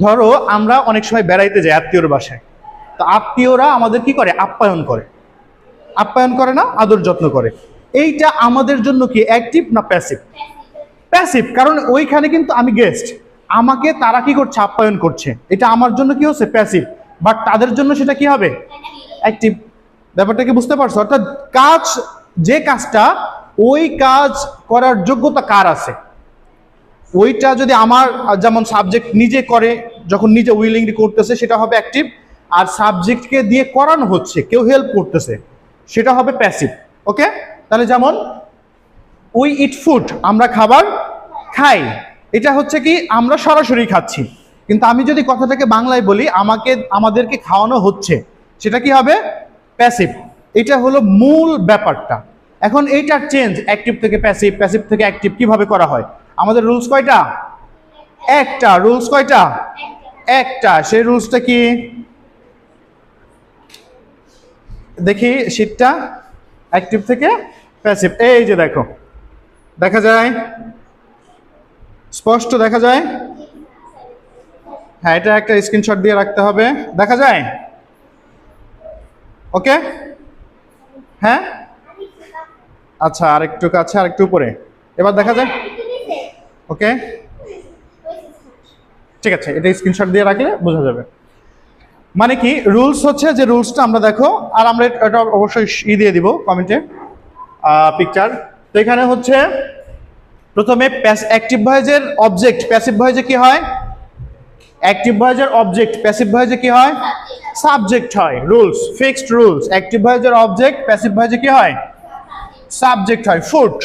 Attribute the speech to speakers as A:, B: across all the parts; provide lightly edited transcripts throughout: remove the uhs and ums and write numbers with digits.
A: ধরো আমরা অনেক সময় বেড়াইতে যাই আত্মীয়র বাসায়, তো আত্মীয়রা আমাদের কি করে, আপ্যায়ন করে, আপ্যায়ন করে না, আদর যত্ন করে। এইটা আমাদের জন্য কি অ্যাক্টিভ না প্যাসিভ? প্যাসিভ, কারণ ওইখানে কিন্তু আমি গেস্ট, আমাকে তারা কি করছে, আপ্যায়ন করছে, এটা আমার জন্য কি হচ্ছে, প্যাসিভ। বাট তাদের জন্য সেটা কি হবে, অ্যাক্টিভ। ব্যাপারটা কি বুঝতে পারছো? অর্থাৎ কাজ, যে কাজটা, ওই কাজ করার যোগ্যতা কার আছে, ওইটা যদি আমার, যেমন সাবজেক্ট নিজে করে, যখন নিজে উইলিংলি করতেছে সেটা হবে অ্যাক্টিভ, আর সাবজেক্টকে দিয়ে করানো হচ্ছে, কেউ হেল্প করতেছে, সেটা হবে প্যাসিভ। ওকে, তাহলে যেমন উই ইট ফুড, আমরা খাবার খাই, এটা হচ্ছে কি আমরা সরাসরি খাচ্ছি। কিন্তু আমি যদি কথাটাকে বাংলায় বলি, আমাদেরকে খাওয়ানো হচ্ছে, সেটা কি হবে, প্যাসিভ। এটা হলো মূল ব্যাপারটা। এখন এইটার চেঞ্জ অ্যাক্টিভ থেকে প্যাসিভ, প্যাসিভ থেকে অ্যাক্টিভ কিভাবে করা হয়? আমাদের রুলস কয়টা? একটা। রুলস কয়টা? একটা। সেই রুলসটা কি দেখি, শীটটা অ্যাক্টিভ থেকে প্যাসিভ। এই যে দেখো, দেখা যায়, স্পষ্ট দেখা যায়। হ্যাঁ, এটা একটা স্ক্রিনশট দিয়ে রাখতে হবে। দেখা যায়? ওকে, হ্যাঁ, আচ্ছা, আরেকটু কাছে, আরেকটু উপরে, এবার দেখা যায়? ওকে, ঠিক আছে, এটা স্ক্রিনশট দিয়ে রাখলে বোঝা যাবে। মানে কি রুলস হচ্ছে, যে রুলসটা আমরা দেখো, আর আমরা এটা অবশ্যই দিয়ে দিব কমেন্টে, পিকচার। তো এখানে হচ্ছে প্রথমে অ্যাক্টিভ ভয়েসের অবজেক্ট, প্যাসিভ ভয়েসে কি হয়, অ্যাক্টিভ ভয়েসের অবজেক্ট, প্যাসিভ ভয়েসে কি হয়, সাবজেক্ট হয়। Rules, fixed rules. অ্যাক্টিভ ভয়েসের অবজেক্ট, প্যাসিভ ভয়েসে কি হয়, সাবজেক্ট হয়। ফুড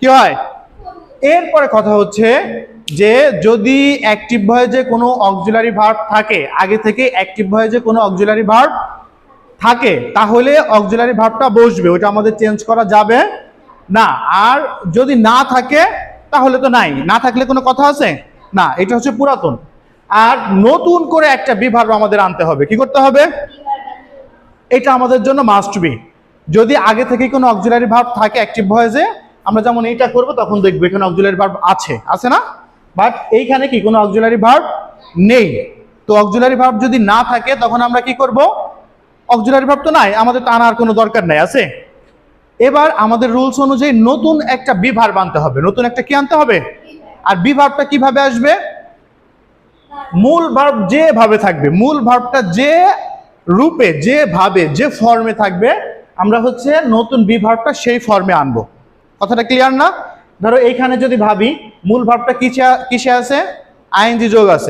A: কি হয়? এরপরে কথা হচ্ছে যে যদি অ্যাক্টিভ ভয়েসে কোনো অক্সিলারি ভার্ব থাকে, আগে থেকে অ্যাক্টিভ ভয়েসে কোনো অক্সিলারি ভার্ব থাকে, তাহলে অক্সিলারি ভার্বটা বসবে, ওইটা আমাদের চেঞ্জ করা যাবে না। আর যদি না থাকে তাহলে তো নাই, না থাকলে কোনো কথা আছে না, এটা হচ্ছে পুরাতন। আর নতুন করে একটা বি ভার্ব আমাদের আনতে হবে। কি করতে হবে? এটা আমাদের জন্য মাস্ট বি। যদি আগে থেকে কোনো অক্সিলারি ভার্ব থাকে অ্যাক্টিভ ভয়েসে, আমরা যেমন এইটা করব, তখন দেখবো এখানে অক্সিলারি ভার্ব আছে না? বাট এইখানে কি কোনো অক্সিলারি ভার্ব নেই। তো অক্সিলারি ভার্ব যদি না থাকে, তখন আমরা কি করব, অক্সিলারি ভার্ব তো নাই, আমাদের তো আনার কোনো দরকার নাই, আছে। এবার আমাদের রুলস অনুযায়ী নতুন একটা বি ভার্ব আনতে হবে। নতুন একটা কি আনতে হবে? আর বি ভার্বটা কিভাবে আসবে? মূল ভার্ব যেভাবে থাকবে, মূল ভার্বটা যে রূপে, যেভাবে, যে ফর্মে থাকবে, আমরা হচ্ছে নতুন বি ভার্বটা সেই ফর্মে আনবো। কথাটা ক্লিয়ার না? ধরো এইখানে যদি ভাবি, মূল ভার্বটা কিসে আছে, আইএনজি যোগ আছে।